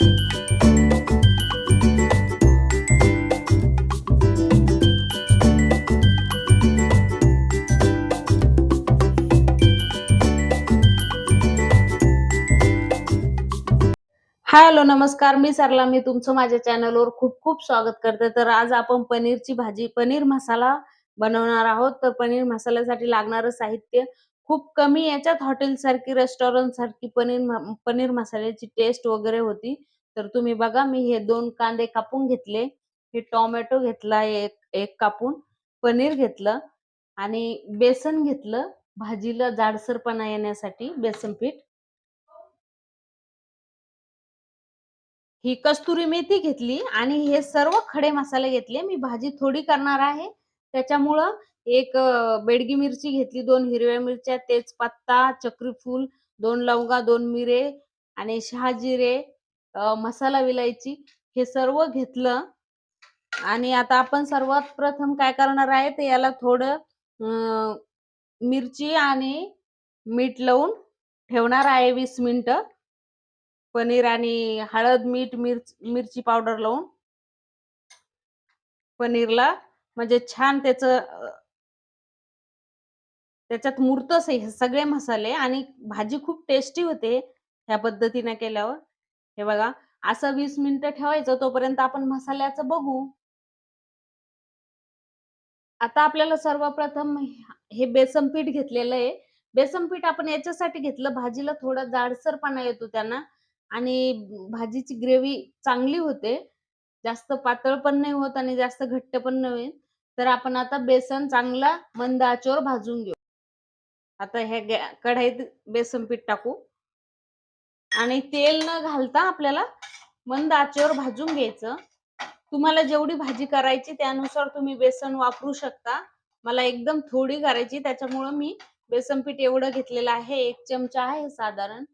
Hi hello नमस्कार, मी सरला. मी तुमचं माझ्या चॅनलवर खूप खूप स्वागत करते. तर आज आपण पनीरची भाजी, पनीर मसाला बनवणार आहोत. तर पनीर मसाल्यासाठी लागणारं साहित्य खूप कमी याच्यात हॉटेल सारखी, रेस्टॉरंट सारखी पनीर मसाल्याची टेस्ट वगैरे होती. तर तुम्ही बघा, मी हे 2 कांदे कापून घेतले, हे टोमॅटो घेतला एक एक कापून, पनीर घेतलं आणि बेसन घेतलं भाजीला जाडसरपणा येण्यासाठी, बेसन पीठ. ही कस्तुरी मेथी घेतली आणि हे सर्व खडे मसाले घेतले. मी भाजी थोडी करणार आहे त्याच्यामुळं एक बेडगी मिरची घेतली, 2 हिरव्या मिरच्या, तेजपत्ता, चक्रीफूल, 2 लवंगा, 2 मिरे आणि शहाजिरे, मसाला विलायची हे सर्व घेतलं. आणि आता आपण सर्वात प्रथम काय करणार आहे, तर याला थोडं मिरची आणि मीठ लावून ठेवणार आहे 20 मिनिटं. पनीर आणि हळद, मीठ, मिरची पावडर लावून पनीरला म्हणजे छान त्याच्यात मुरतंच हे सगळे मसाले आणि भाजी खूप टेस्टी होते ह्या पद्धतीने केल्यावर. हे बघा, असं 20 मिनिटं ठेवायचं. तोपर्यंत आपण मसाल्याचं बघू. आता आपल्याला सर्वप्रथम हे बेसन पीठ घेतलेलं आहे. बेसन पीठ आपण याच्यासाठी घेतलं, भाजीला थोडा जाडसरपणा येतो त्यांना आणि भाजीची ग्रेव्ही चांगली होते. जास्त पातळ पण नाही होत आणि जास्त घट्ट पण नाही. तर आपण आता बेसन चांगला मंद आचेवर भाजून घेऊ. आता ह्या कढईत बेसन पीठ टाकू आणि तेल न घालता आपल्याला मंद आचेवर भाजून घ्यायचं. तुम्हाला जेवढी भाजी करायची त्यानुसार तुम्ही बेसन वापरू शकता. मला एकदम थोडी करायची त्याच्यामुळे मी बेसन पीठ एवढं घेतलेलं आहे, 1 चमचा आहे साधारण.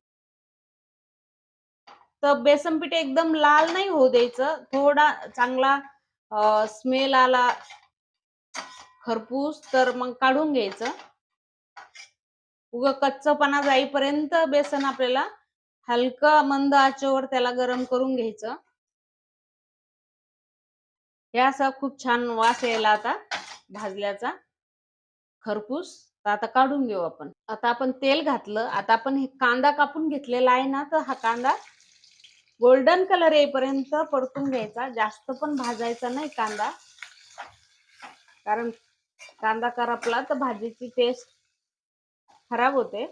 तर बेसन पीठ एकदम लाल नाही होऊ द्यायचं, थोडा चांगला स्मेल आला खरपूस तर मग काढून घ्यायचं. उगा कच्चपणा जाईपर्यंत बेसन आपल्याला हलका मंद आचेवर त्याला गरम करून घ्यायचं. हे असं खूप छान वास यायला आता भाजल्याचा खरपूस. तर आता काढून घेऊ आपण. आता आपण तेल घातलं. आता आपण हे कांदा कापून घेतलेला आहे ना, तर हा कांदा गोल्डन कलर येईपर्यंत परतून घ्यायचा. जास्त पण भाजायचा नाही कांदा, कारण कांदा करपला तर भाजीची टेस्ट खराब होते.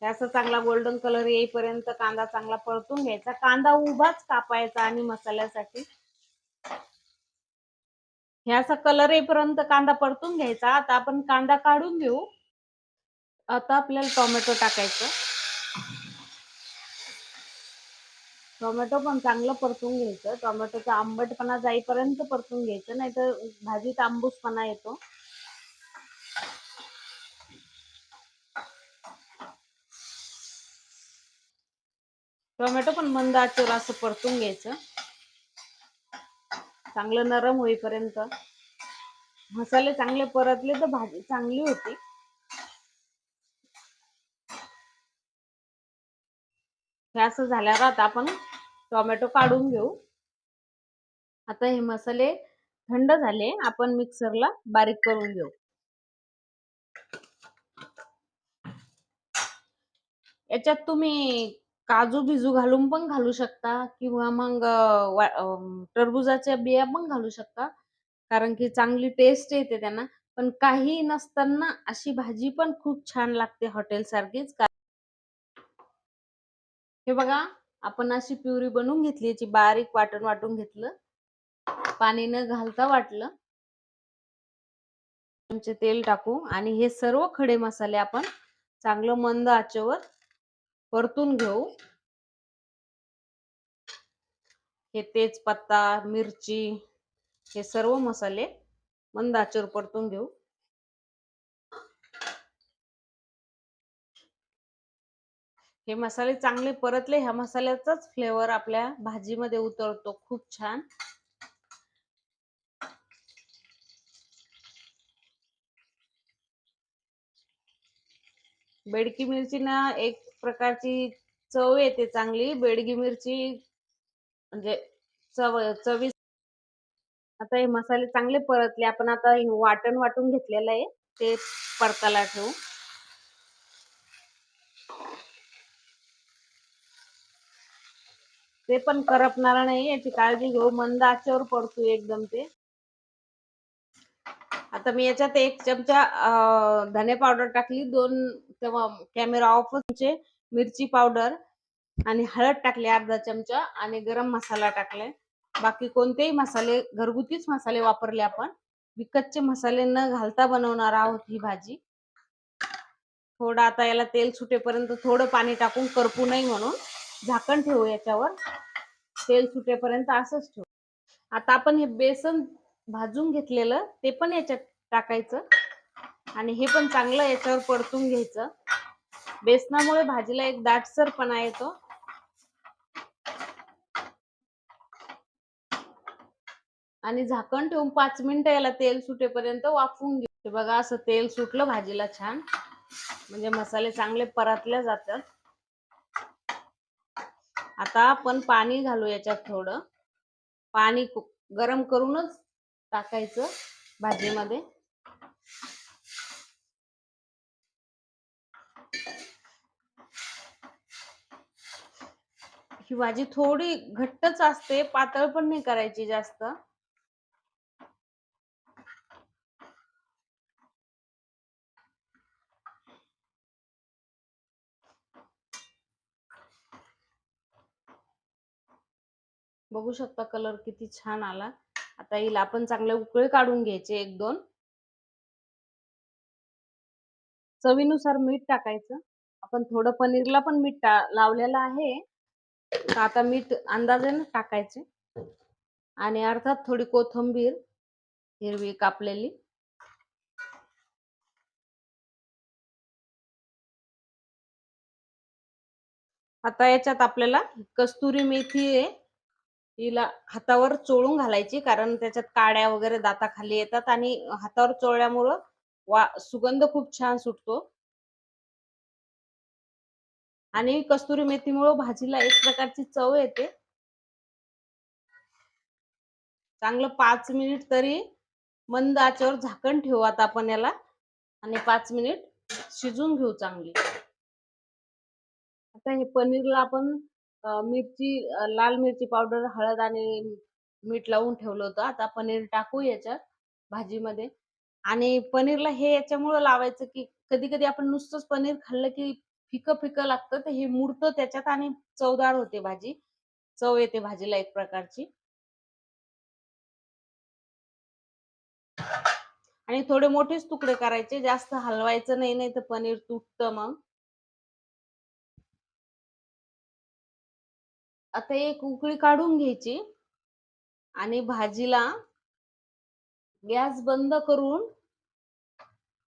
असं चांगला गोल्डन कलर येईपर्यंत कांदा चांगला परतून घ्यायचा. कांदा उभाच कापायचा आणि मसाल्यासाठी हे असा कलर येईपर्यंत कांदा परतून घ्यायचा. आता आपण कांदा काढून घेऊ. आता आपल्याला टोमॅटो टाकायचं. टोमॅटो पण चांगलं परतून घ्यायचं. टोमॅटोचा आंबटपणा जाईपर्यंत परतून घ्यायचं, नाहीतर भाजीत आंबूसपणा येतो. टोमॅटो पण मंद आचेवर असं परतून घ्यायचं, चांगलं नरम होईपर्यंत. मसाले चांगले परतले तर भाजी चांगली होती. हे असं झाल्यावर आता आपण टोमॅटो काढून घेऊ. आता हे मसाले थंड झाले, आपण मिक्सरला बारीक करून घेऊ. याच्यात तुम्ही काजू भिजू घालून पण घालू शकता किंवा मग टरबुजाच्या बिया पण घालू शकता, कारण की चांगली टेस्ट येते त्यांना. पण काही नसताना अशी भाजी पण खूप छान लागते हॉटेल सारखीच. हे बघा, आपण अशी प्युरी बनवून घेतली, याची बारीक वाटून घेतलं, पाणी न घालता वाटलं. चमचे तेल टाकू आणि हे सर्व खडे मसाले आपण चांगलं मंद आचेवर परतून घेऊ. हे तेजपत्ता, मिरची, हे सर्व मसाले मंद आचेवर परतून घेऊ. हे मसाले चांगले परतले, ह्या मसाल्याचाच फ्लेवर आपल्या भाजीमध्ये उतरतो खूप छान. बेडकी मिरची ना एक प्रकारची चव येते चांगली. बेडगी मिरची म्हणजे चवी. आता हे मसाले चांगले परतले. आपण आता हे वाटण वाटून घेतलेलं आहे ते परताला ठेवू. ते पण करपणार नाही याची काळजी घेऊ. मंद आचेवर परतू एकदम ते. आता मी याच्यात 1 चमचा धने पावडर टाकली. 2 तेव्हा कॅमेरा ऑफ होते. मिरची पावडर आणि हळद टाकली अर्धा चमचा आणि गरम मसाला टाकलाय. बाकी कोणतेही मसाले घरगुतीच मसाले वापरले आपण. विकतचे मसाले न घालता बनवणार आहोत ही भाजी. थोडं आता याला तेल सुटेपर्यंत थोडं पाणी टाकून करपू नये म्हणून झाकण ठेवू याच्यावर. तेल सुटेपर्यंत असंच ठेवू. आता आपण हे बेसन भाजून घेतलेलं ते पण याच्यात टाकायचं आणि हे पण चांगलं याच्यावर परतून घ्यायचं. बेसनामुळे भाजीला एक दाटसरपणा येतो. आणि झाकण ठेवून 5 मिनिटं याला तेल सुटेपर्यंत वाफवून घेऊ. हे बघा असं तेल सुटलं भाजीला छान. म्हणजे मसाले चांगले परतले जातात. आता आपण पाणी घालू याच्यात थोडं. पाणी गरम करूनच टाकायचं भाजीमध्ये. ही भाजी थोडी घट्टच असते, पातळ पण नाही करायची जास्त. बघू शकता कलर किती छान आला. आता हिला आपण चांगले उकळे काढून घ्यायचे 1-2. चवीनुसार मीठ टाकायचं. आपण थोडं पनीरला पण मीठ लावलेलं आहे. तर आता मीठ अंदाजाने टाकायचे आणि अर्थात थोडी कोथिंबीर हिरवी कापलेली. आता याच्यात आपल्याला कस्तुरी मेथी आहे. हिला हातावर चोळून घालायची कारण त्याच्यात काड्या वगैरे दाताखाली येतात आणि हातावर चोळल्यामुळं सुगंध खूप छान सुटतो. आणि कस्तुरी मेथीमुळे भाजीला एक प्रकारची चव येते. चांगलं 5 मिनिट तरी मंद आचेवर झाकण ठेवू आता आपण याला आणि 5 मिनिट शिजून घेऊ चांगली. आता हे पनीरला आपण लाल मिरची पावडर, हळद आणि मीठ लावून ठेवलं होतं. आता पनीर टाकू याच्यात भाजीमध्ये. आणि पनीरला हे याच्यामुळं लावायचं की कधी-कधी आपण नुसतंच पनीर खाल्लं की फिकं-फिकं लागतं. तर हे मुरतं त्याच्यात आणि चवदार होते भाजी. चव येते भाजीला एक प्रकारची. आणि थोडे मोठेच तुकडे करायचे, जास्त हलवायचं नाही, नाही तर पनीर तुटतं मग. आता एक उकळी काढून घ्यायची आणि भाजीला गॅस बंद करून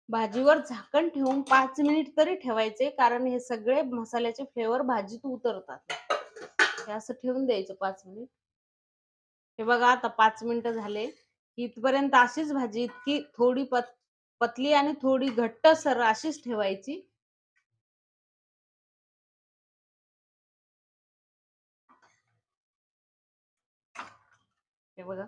भाजीवर झाकण ठेवून 5 मिनिट तरी ठेवायचे कारण हे सगळे मसाल्याचे फ्लेवर भाजीत उतरतात. हे असं ठेवून द्यायचं 5 मिनिट. हे बघा आता 5 मिनिटं झाले. इथपर्यंत अशीच भाजी इतकी थोडी पतली आणि थोडी घट्टसर अशीच ठेवायची. हे बघा